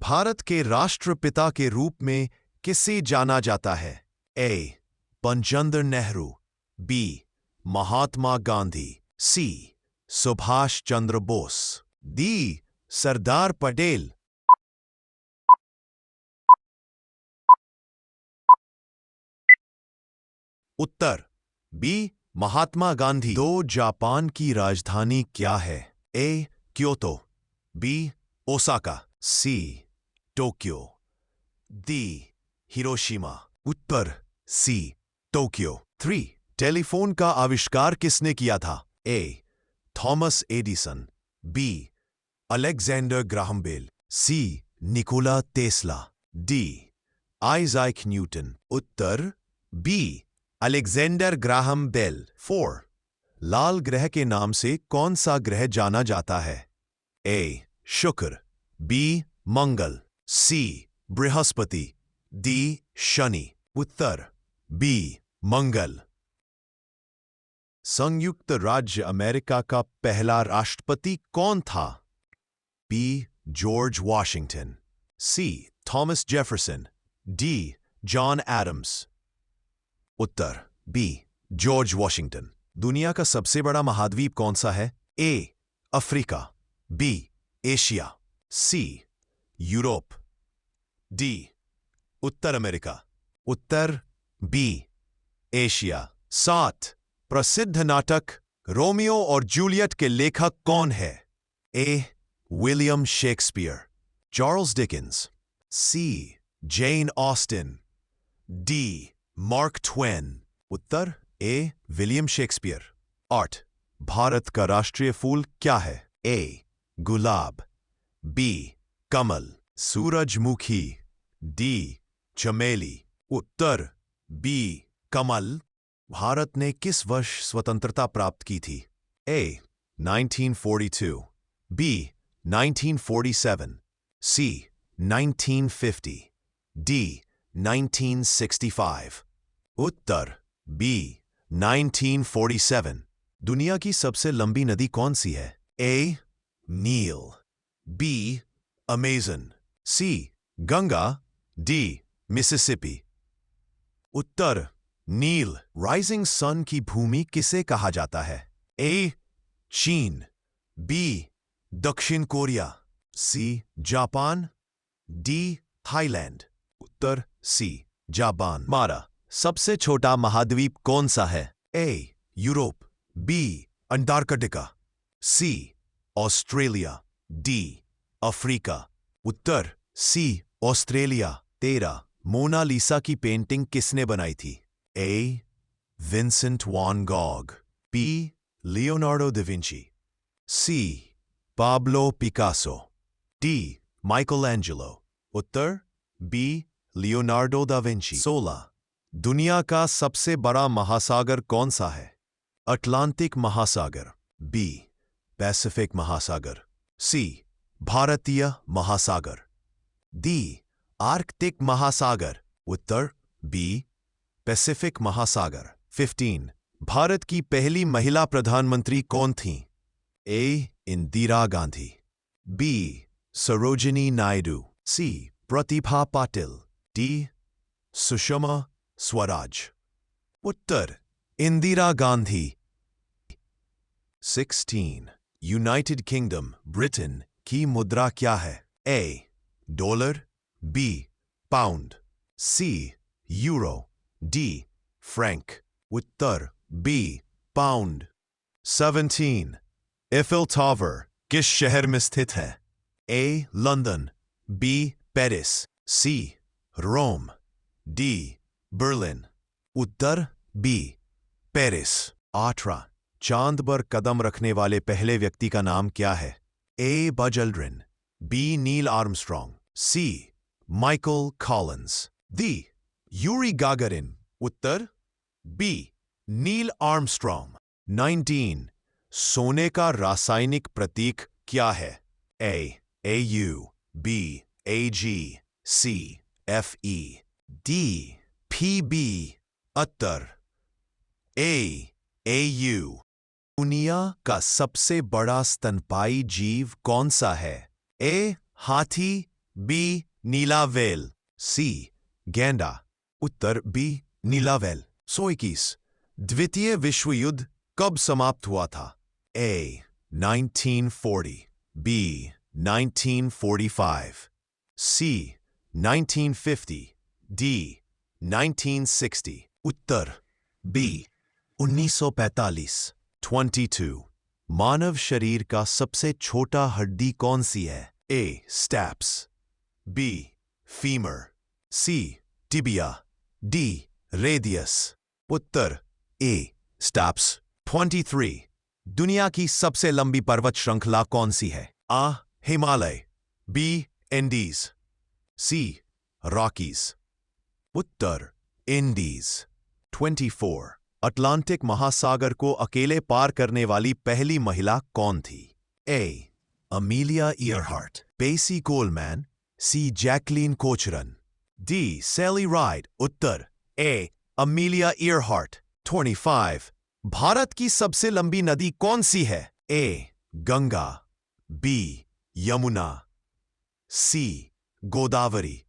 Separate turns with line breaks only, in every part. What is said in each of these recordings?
भारत के राष्ट्रपिता के रूप में किसे जाना जाता है? ए. पंचंद्र Nehru, B. Mahatma Gandhi, C. Subhash Chandra Bose, D. Sardar Patel. उत्तर बी. महात्मा गांधी। दो. जापान की राजधानी क्या है? A. Kyoto, B. Osaka, C. Tokyo, D. Hiroshima. उत्तर सी. टोक्यो। 3. टेलीफोन का आविष्कार किसने किया था? A. Thomas Edison, B. Alexander Graham Bell, C. Nikola Tesla, D. Isaac Newton. उत्तर बी. Alexander Graham Bell. 4. लाल ग्रह के नाम से कौन सा ग्रह जाना जाता है? ए. शुक्र, बी. मंगल, सी. बृहस्पति, डी. शनि। उत्तर बी. मंगल। संयुक्त राज्य अमेरिका का पहला राष्ट्रपति कौन था? B. George Washington, C. Thomas Jefferson, D. John Adams. उत्तर बी. George Washington. दुनिया का सबसे बड़ा महाद्वीप कौन सा है? A. Africa, B. Asia, C. Europe, D. उत्तर अमेरिका। उत्तर बी. एशिया। 7. प्रसिद्ध नाटक रोमियो और जूलियट के लेखक कौन है? A. William Shakespeare, Charles Dickens, C. Jane Austen, D. Mark Twain. उत्तर ए. William Shakespeare. 8. भारत का राष्ट्रीय फूल क्या है? ए. गुलाब, बी. कमल, सूरजमुखी, डी. चमेली। उत्तर बी. कमल। भारत ने किस वर्ष स्वतंत्रता प्राप्त की थी? ए. 1942, बी. 1947, सी. 1950, डी. 1965। उत्तर बी. 1947। दुनिया की सबसे लंबी नदी कौन सी है? ए. नील, बी. अमेजन, सी. गंगा, डी. मिसिसिपी। उत्तर नील। राइजिंग सन की भूमि किसे कहा जाता है? ए. चीन, बी. दक्षिण Korea, C. Japan, D. Thailand. उत्तर सी. जापान। मारा सबसे छोटा महाद्वीप कौन सा है? A. Europe, B. Antarctica, C. Australia, D. Africa. उत्तर सी. ऑस्ट्रेलिया। 13. मोनालिसा की पेंटिंग किसने बनाई थी? A. Vincent van Gogh, B. Leonardo da Vinci, C. Pablo Picasso, D. Michelangelo. उत्तर बी. Leonardo da Vinci. 16. दुनिया का सबसे बड़ा महासागर कौन सा है? अटलांटिक महासागर, बी. पैसिफिक महासागर, सी. भारतीय महासागर, डी. आर्कटिक महासागर। उत्तर बी. पैसिफिक महासागर। 15. भारत की पहली महिला प्रधानमंत्री कौन थीं? A. Indira Gandhi, B. Sarojini Naidu, C. Pratibha Patil, D. Sushma Swaraj. उत्तर Indira Gandhi. 16. United Kingdom Britain की मुद्रा क्या है? A. Dollar, B. Pound, C. Euro, D. Franc. उत्तर बी. पाउंड। 17. एफिल टावर किस शहर में स्थित है? A. London, B. Paris, C. Rome, D. Berlin. उत्तर बी. पेरिस। 18. चांद पर कदम रखने वाले पहले व्यक्ति का नाम क्या है? A. Buzz Aldrin, B. Neil Armstrong, C. Michael Collins, D. Yuri Gagarin. उत्तर बी. Neil Armstrong. 19. सोने का रासायनिक प्रतीक क्या है? A. AU, B. AG, C. FE, D. PB। उत्तर ए. AU। दुनिया का सबसे बड़ा स्तनपायी जीव कौन सा है? ए. हाथी, बी नीला व्हेल, सी गैंडा। उत्तर बी नीला व्हेल। 121 द्वितीय विश्व युद्ध कब समाप्त हुआ था? ए 1940, बी 1945, सी 1950, डी 1960। उत्तर बी 1945। 22 मानव शरीर का सबसे छोटा हड्डी कौन सी है? ए स्टैप्स, बी फीमर, सी टिबिया, डी रेडियस। उत्तर ए स्टैप्स। 23 दुनिया की सबसे लंबी पर्वत श्रृंखला कौन सी है? आ हिमालय, बी एंडीज, सी रॉकीज। उत्तर इंडीज। 24 अटलांटिक महासागर को अकेले पार करने वाली पहली महिला कौन थी? ए अमीलिया ईयरहार्ट, पेसी कोलमैन, सी जैकलीन कोचरन, डी सैली राइड। उत्तर ए अमीलिया ईयरहार्ट। 25 भारत की सबसे लंबी नदी कौन सी है? ए गंगा, बी यमुना, सी गोदावरी,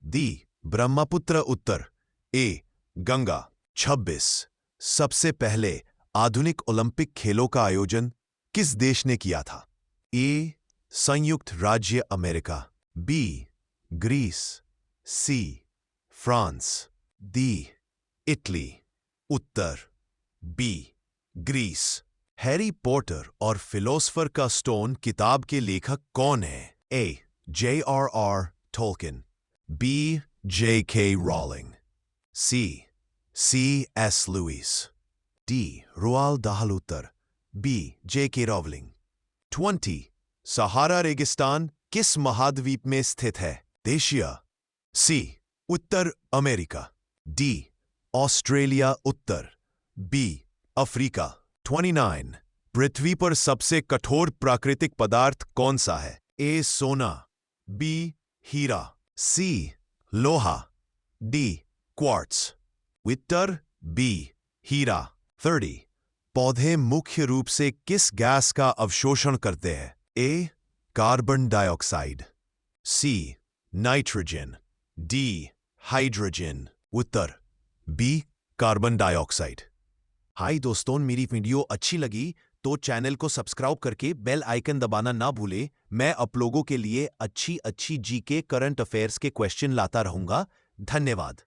डी ब्रह्मपुत्र। उत्तर ए गंगा। 26 सबसे पहले आधुनिक ओलंपिक खेलों का आयोजन किस देश ने किया था? ए संयुक्त राज्य America, B Greece, C France, D Italy. उत्तर बी ग्रीस। हैरी पॉटर और फिलोसफर का स्टोन किताब के लेखक कौन है? A J.R.R. Tolkien, B J.K. Rowling, C C.S. Lewis, D Roald Dahl. उत्तर बी J.K. रॉलिंग। 20 सहारा रेगिस्तान किस महाद्वीप में स्थित है? एशिया, सी उत्तर अमेरिका, डी ऑस्ट्रेलिया। उत्तर बी अफ्रीका। 29 पृथ्वी पर सबसे कठोर प्राकृतिक पदार्थ कौन सा है? ए सोना, बी हीरा, सी लोहा, डी क्वार्ट्स। उत्तर बी हीरा। 30 पौधे मुख्य रूप से किस गैस का अवशोषण करते हैं? A carbon dioxide, C nitrogen, D hydrogen. उत्तर बी कार्बन डाइऑक्साइड। हाय दोस्तों, मेरी वीडियो अच्छी लगी तो चैनल को सब्सक्राइब करके बेल आइकन दबाना ना भूले। मैं आप लोगों के लिए अच्छी जीके करंट अफेयर्स के क्वेश्चन लाता रहूंगा। धन्यवाद।